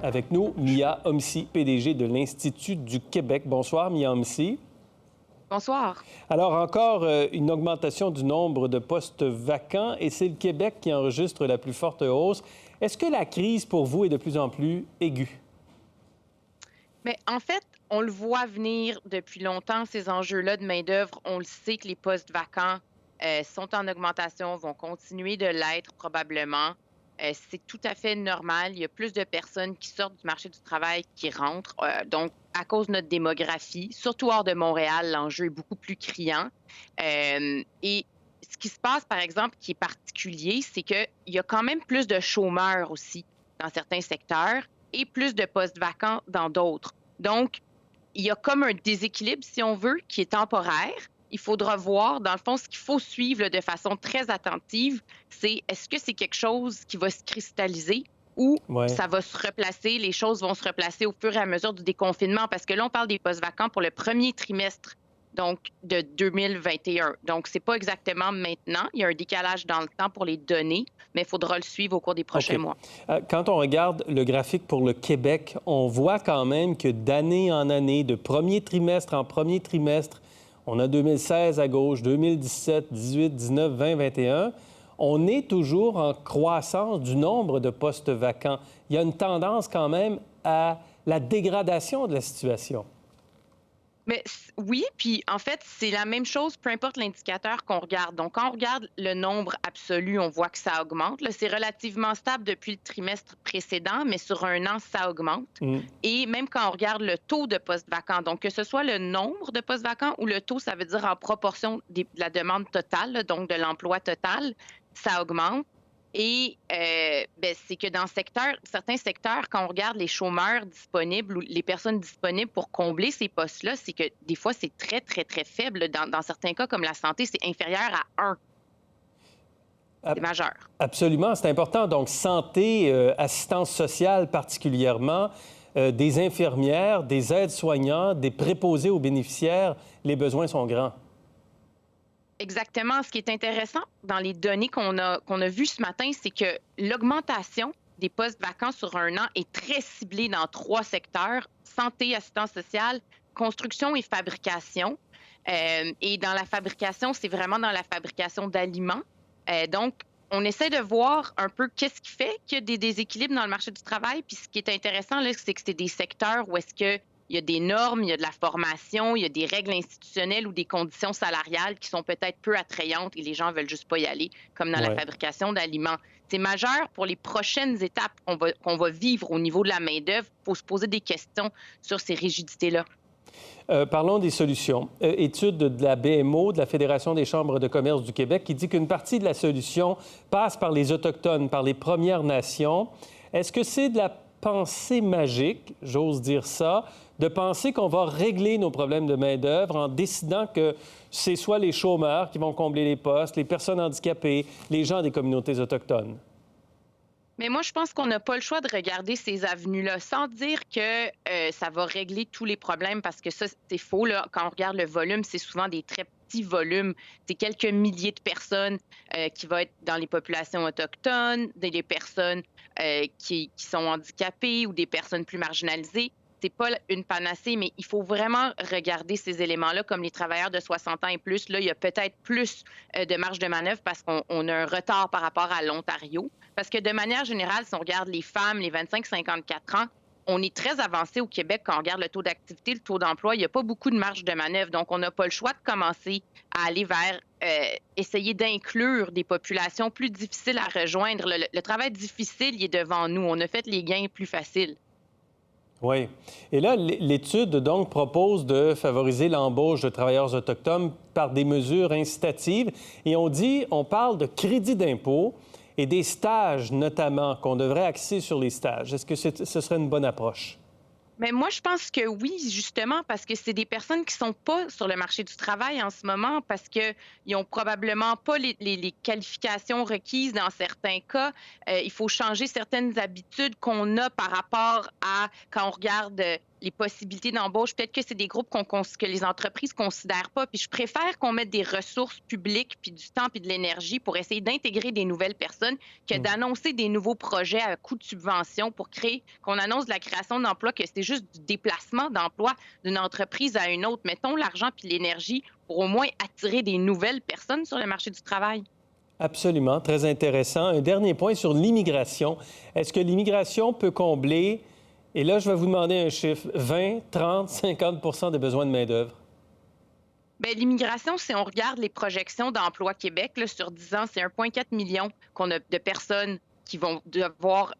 Avec nous, Mia Homsi, PDG de l'Institut du Québec. Bonsoir, Mia Homsi. Bonsoir. Alors, encore une augmentation du nombre de postes vacants et c'est le Québec qui enregistre la plus forte hausse. Est-ce que la crise, pour vous, est de plus en plus aiguë? Mais en fait, on le voit venir depuis longtemps, ces enjeux-là de main-d'œuvre. On le sait que les postes vacants sont en augmentation, vont continuer de l'être probablement. C'est tout à fait normal. Il y a plus de personnes qui sortent du marché du travail qui rentrent. Donc, à cause de notre démographie, surtout hors de Montréal, l'enjeu est beaucoup plus criant. Et ce qui se passe, par exemple, qui est particulier, c'est qu'il y a quand même plus de chômeurs aussi dans certains secteurs et plus de postes vacants dans d'autres. Donc, il y a comme un déséquilibre, si on veut, qui est temporaire. Il faudra voir, dans le fond, ce qu'il faut suivre là, de façon très attentive, c'est est-ce que c'est quelque chose qui va se cristalliser ou Ouais. ça va se replacer, les choses vont se replacer au fur et à mesure du déconfinement? Parce que là, on parle des postes vacants pour le premier trimestre donc de 2021. Donc, c'est pas exactement maintenant. Il y a un décalage dans le temps pour les données, mais il faudra le suivre au cours des prochains OK. mois. Quand on regarde le graphique pour le Québec, on voit quand même que d'année en année, de premier trimestre en premier trimestre, on a 2016 à gauche, 2017, 18, 19, 20, 21. On est toujours en croissance du nombre de postes vacants. Il y a une tendance quand même à la dégradation de la situation. Mais oui, puis en fait, c'est la même chose, peu importe l'indicateur qu'on regarde. Donc, quand on regarde le nombre absolu, on voit que ça augmente. Là, c'est relativement stable depuis le trimestre précédent, mais sur un an, ça augmente. Mm. Et même quand on regarde le taux de postes vacants, donc que ce soit le nombre de postes vacants ou le taux, ça veut dire en proportion de la demande totale, là, donc de l'emploi total, ça augmente. Et c'est que dans certains secteurs, quand on regarde les chômeurs disponibles ou les personnes disponibles pour combler ces postes-là, c'est que des fois, c'est très, très, très faible. Dans certains cas, comme la santé, c'est inférieur à 1. C'est Ab- majeur. Absolument, c'est important. Donc, santé, assistance sociale particulièrement, des infirmières, des aides-soignants, des préposés aux bénéficiaires, les besoins sont grands. Exactement. Ce qui est intéressant dans les données qu'on a vues ce matin, c'est que l'augmentation des postes vacants sur un an est très ciblée dans 3 secteurs: santé, assistance sociale, construction et fabrication. Et dans la fabrication, c'est vraiment dans la fabrication d'aliments. Donc, on essaie de voir un peu qu'est-ce qui fait qu'il y a des déséquilibres dans le marché du travail. Puis ce qui est intéressant, là, c'est que c'est des secteurs où est-ce que il y a des normes, il y a de la formation, il y a des règles institutionnelles ou des conditions salariales qui sont peut-être peu attrayantes et les gens veulent juste pas y aller, comme dans la Ouais. fabrication d'aliments. C'est majeur pour les prochaines étapes qu'on va vivre au niveau de la main-d'œuvre. Il faut se poser des questions sur ces rigidités-là. Parlons des solutions. Étude de la BMO, de la Fédération des chambres de commerce du Québec, qui dit qu'une partie de la solution passe par les Autochtones, par les Premières Nations. Est-ce que c'est de la pensée magique, j'ose dire ça, de penser qu'on va régler nos problèmes de main-d'œuvre en décidant que c'est soit les chômeurs qui vont combler les postes, les personnes handicapées, les gens des communautés autochtones? Mais moi, je pense qu'on n'a pas le choix de regarder ces avenues-là, sans dire que ça va régler tous les problèmes, parce que ça, c'est faux, là. Quand on regarde le volume, c'est souvent des très petits volumes. C'est quelques milliers de personnes qui vont être dans les populations autochtones, des personnes qui sont handicapées ou des personnes plus marginalisées. C'est pas une panacée, mais il faut vraiment regarder ces éléments-là, comme les travailleurs de 60 ans et plus. Là, il y a peut-être plus de marge de manœuvre parce qu'on a un retard par rapport à l'Ontario. Parce que de manière générale, si on regarde les femmes, les 25-54 ans, on est très avancé au Québec quand on regarde le taux d'activité, le taux d'emploi. Il n'y a pas beaucoup de marge de manœuvre. Donc, on n'a pas le choix de commencer à aller vers essayer d'inclure des populations plus difficiles à rejoindre. Le travail difficile, il est devant nous. On a fait les gains plus faciles. Oui. Et là, l'étude, donc, propose de favoriser l'embauche de travailleurs autochtones par des mesures incitatives. Et on parle de crédit d'impôt et des stages, notamment, qu'on devrait axer sur les stages. Est-ce que ce serait une bonne approche? Mais moi, je pense que oui, justement, parce que c'est des personnes qui sont pas sur le marché du travail en ce moment, parce qu'ils ont probablement pas les qualifications requises dans certains cas. Il faut changer certaines habitudes qu'on a par rapport à quand on regarde les possibilités d'embauche. Peut-être que c'est des groupes que les entreprises considèrent pas. Puis je préfère qu'on mette des ressources publiques, puis du temps, puis de l'énergie pour essayer d'intégrer des nouvelles personnes que d'annoncer des nouveaux projets à coût de subvention pour qu'on annonce de la création d'emplois, que c'est juste du déplacement d'emplois d'une entreprise à une autre. Mettons l'argent puis l'énergie pour au moins attirer des nouvelles personnes sur le marché du travail. Absolument, très intéressant. Un dernier point sur l'immigration. Est-ce que l'immigration peut combler, et là, je vais vous demander un chiffre, 20, 30, 50 des besoins de main-d'œuvre? Bien, l'immigration, si on regarde les projections d'Emploi Québec, là, sur 10 ans, c'est 1,4 million qu'on a de personnes qui vont devoir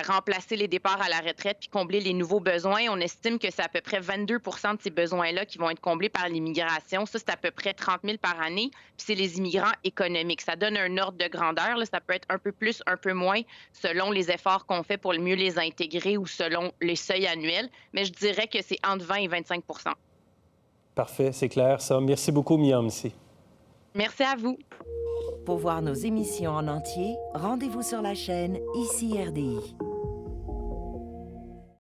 remplacer les départs à la retraite puis combler les nouveaux besoins. On estime que c'est à peu près 22 de ces besoins-là qui vont être comblés par l'immigration. Ça, c'est à peu près 30 000 par année. Puis c'est les immigrants économiques. Ça donne un ordre de grandeur. Là. Ça peut être un peu plus, un peu moins, selon les efforts qu'on fait pour mieux les intégrer ou selon les seuils annuels. Mais je dirais que c'est entre 20 et 25 Parfait, c'est clair, ça. Merci beaucoup, Miam-Si. Merci à vous. Pour voir nos émissions en entier, rendez-vous sur la chaîne ICI RDI.